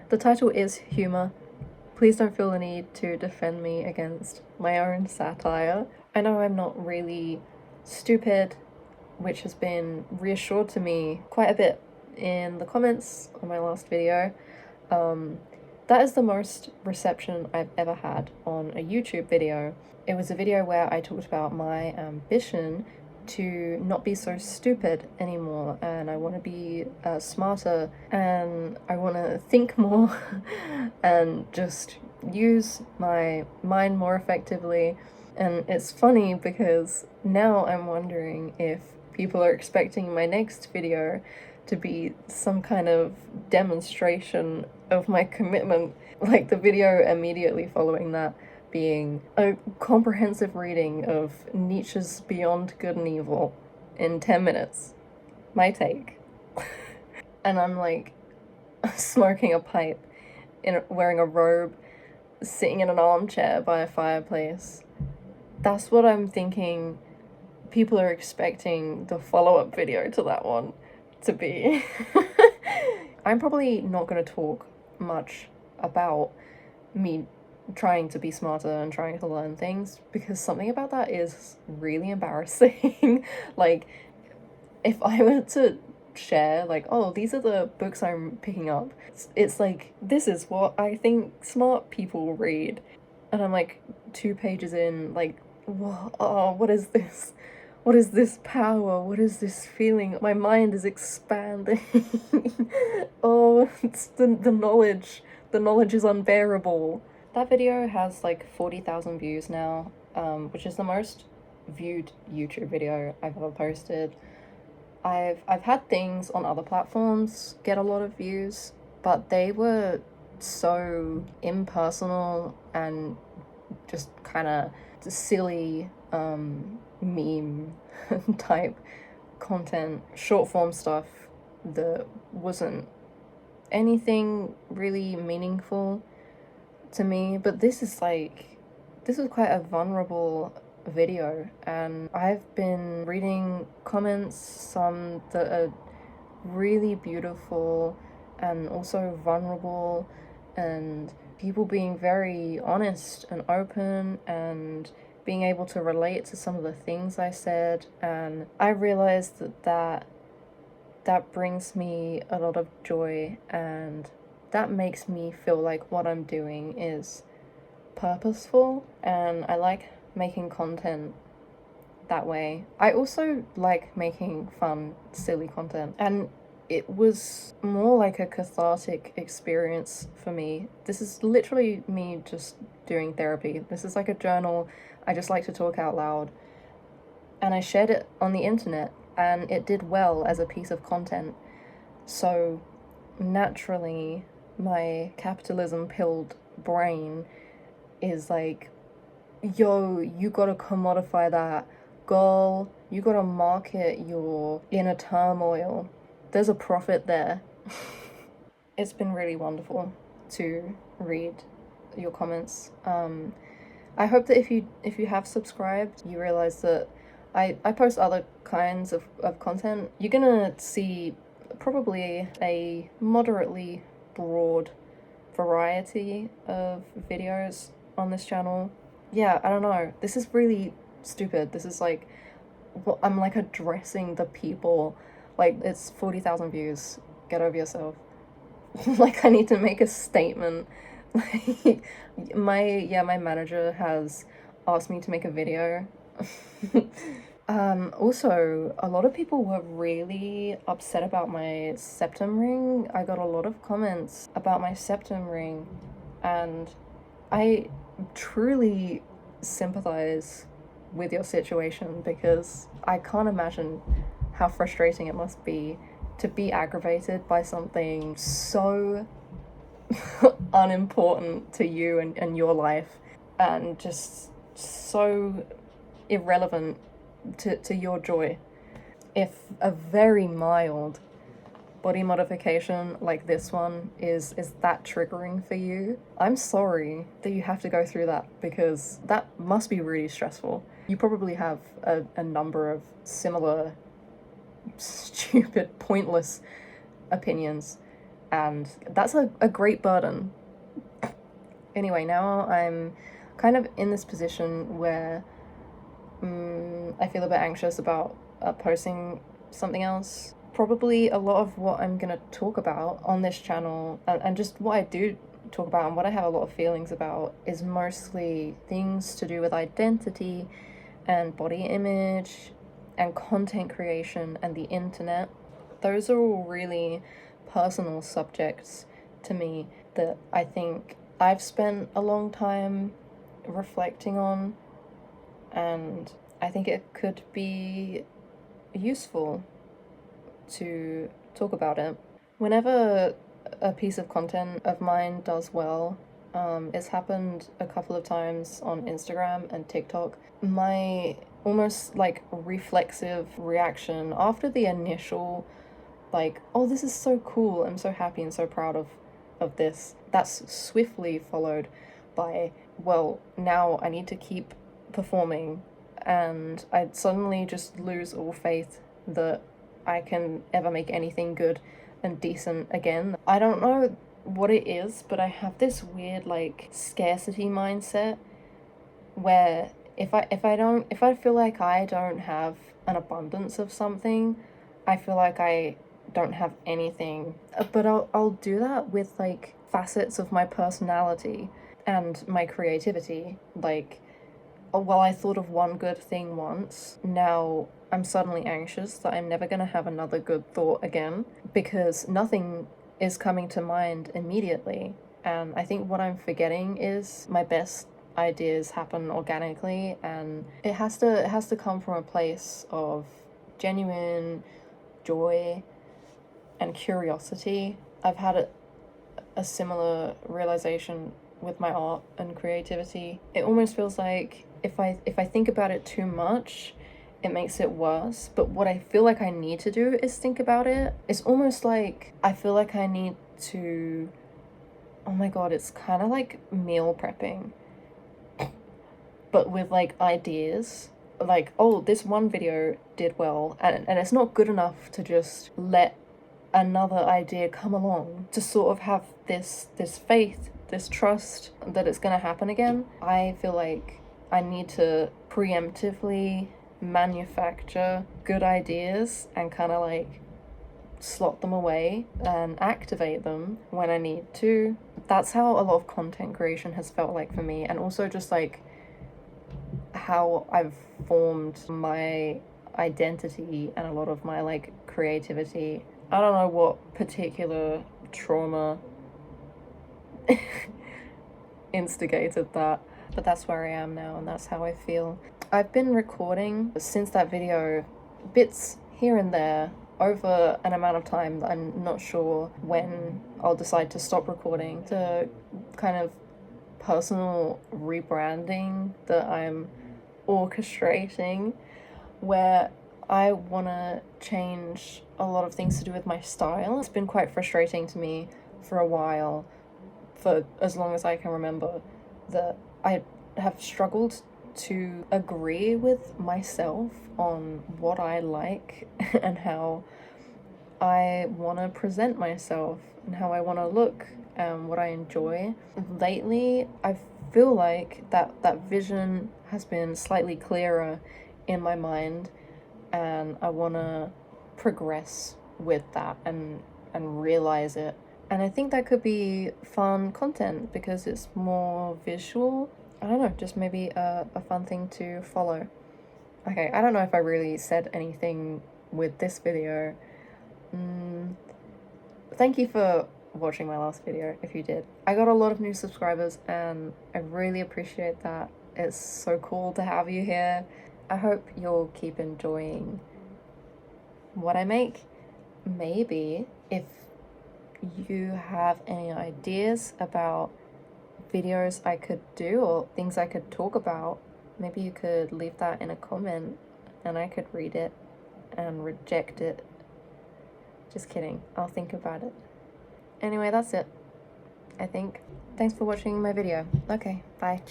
The title is humor. Please don't feel the need to defend me against my own satire. I know I'm not really stupid, which has been reassured to me quite a bit in the comments on my last video. That is the most reception I've ever had on a YouTube video. It was a video where I talked about my ambition to not be so stupid anymore, and I want to be smarter, and I want to think more and just use my mind more effectively. And it's funny because now I'm wondering if people are expecting my next video to be some kind of demonstration of my commitment, like the video immediately following that being a comprehensive reading of Nietzsche's Beyond Good and Evil in 10 minutes. My take. And I'm like smoking a pipe, wearing a robe, sitting in an armchair by a fireplace. That's what I'm thinking people are expecting the follow-up video to that one to be. I'm probably not going to talk much about me trying to be smarter and trying to learn things, because something about that is really embarrassing. Like, if I were to share, like, oh, these are the books I'm picking up, it's like, this is what I think smart people read. And I'm like 2 pages in, like, what is this? What is this power? What is this feeling? My mind is expanding. Oh, it's the knowledge. The knowledge is unbearable. That video has like 40,000 views now, which is the most viewed YouTube video I've ever posted. I've had things on other platforms get a lot of views, but they were so impersonal and just kind of silly meme type content, short form stuff that wasn't anything really meaningful to me. But this is quite a vulnerable video, and I've been reading comments, some that are really beautiful and also vulnerable, and people being very honest and open and being able to relate to some of the things I said. And I realized that brings me a lot of joy, and that makes me feel like what I'm doing is purposeful, and I like making content that way. I also like making fun, silly content, and it was more like a cathartic experience for me. This is literally me just doing therapy. This is like a journal. I just like to talk out loud. And I shared it on the internet, and it did well as a piece of content. So naturally, my capitalism-pilled brain is like, yo, you gotta commodify that. Girl, you gotta market your inner turmoil. There's a profit there. It's been really wonderful to read your comments. I hope that if you have subscribed, you realize that I post other kinds of content. You're gonna see probably a moderately broad variety of videos on this channel. Yeah, I don't know. This is really stupid. This is like, I'm like addressing the people. Like, it's 40,000 views. Get over yourself. Like, I need to make a statement. Like, my manager has asked me to make a video. Also, a lot of people were really upset about my septum ring. I got a lot of comments about my septum ring, and I truly sympathize with your situation, because I can't imagine how frustrating it must be to be aggravated by something so unimportant to you and your life, and just so irrelevant to your joy. If a very mild body modification like this one is that triggering for you, I'm sorry that you have to go through that, because that must be really stressful. You probably have a number of similar stupid, pointless opinions, and that's a great burden. Anyway, now I'm kind of in this position where I feel a bit anxious about posting something else. Probably a lot of what I'm gonna talk about on this channel, and just what I do talk about and what I have a lot of feelings about, is mostly things to do with identity and body image and content creation and the internet. Those are all really personal subjects to me that I think I've spent a long time reflecting on, and I think it could be useful to talk about it. Whenever a piece of content of mine does well, it's happened a couple of times on Instagram and TikTok. My almost like reflexive reaction after the initial, like, oh, this is so cool, I'm so happy and so proud of this, that's swiftly followed by, well, now I need to keep performing, and I'd suddenly just lose all faith that I can ever make anything good and decent again. I don't know what it is, but I have this weird like scarcity mindset where if I feel like I don't have an abundance of something, I feel like I don't have anything. But I'll do that with like facets of my personality and my creativity. Like, well, I thought of one good thing once, now I'm suddenly anxious that I'm never gonna have another good thought again because nothing is coming to mind immediately. And I think what I'm forgetting is my best ideas happen organically, and it has to come from a place of genuine joy and curiosity. I've had a similar realization with my art and creativity. It almost feels like if I think about it too much, it makes it worse. But what I feel like I need to do is think about it. It's almost like I feel like I need to, oh my god, it's kind of like meal prepping, but with like ideas. Like, oh, this one video did well, and it's not good enough to just let another idea come along, to sort of have this faith, this trust that it's gonna happen again. I feel like I need to preemptively manufacture good ideas and kind of like slot them away and activate them when I need to. That's how a lot of content creation has felt like for me, and also just like how I've formed my identity and a lot of my like creativity. I don't know what particular trauma instigated that, but that's where I am now and that's how I feel. I've been recording since that video, bits here and there, over an amount of time that I'm not sure when I'll decide to stop recording. The kind of personal rebranding that I'm orchestrating, where I want to change a lot of things to do with my style. It's been quite frustrating to me for a while, for as long as I can remember, that I have struggled to agree with myself on what I like and how I want to present myself and how I want to look and what I enjoy. Lately, I feel like that vision has been slightly clearer in my mind, and I want to progress with that and realize it. And I think that could be fun content because it's more visual. I don't know, just maybe a fun thing to follow. Okay, I don't know if I really said anything with this video. Thank you for watching my last video, if you did. I got a lot of new subscribers and I really appreciate that. It's so cool to have you here. I hope you'll keep enjoying what I make. Maybe if you have any ideas about videos I could do or things I could talk about, maybe you could leave that in a comment and I could read it and reject it. Just kidding, I'll think about it. Anyway, that's it, I think. Thanks for watching my video. Okay, bye.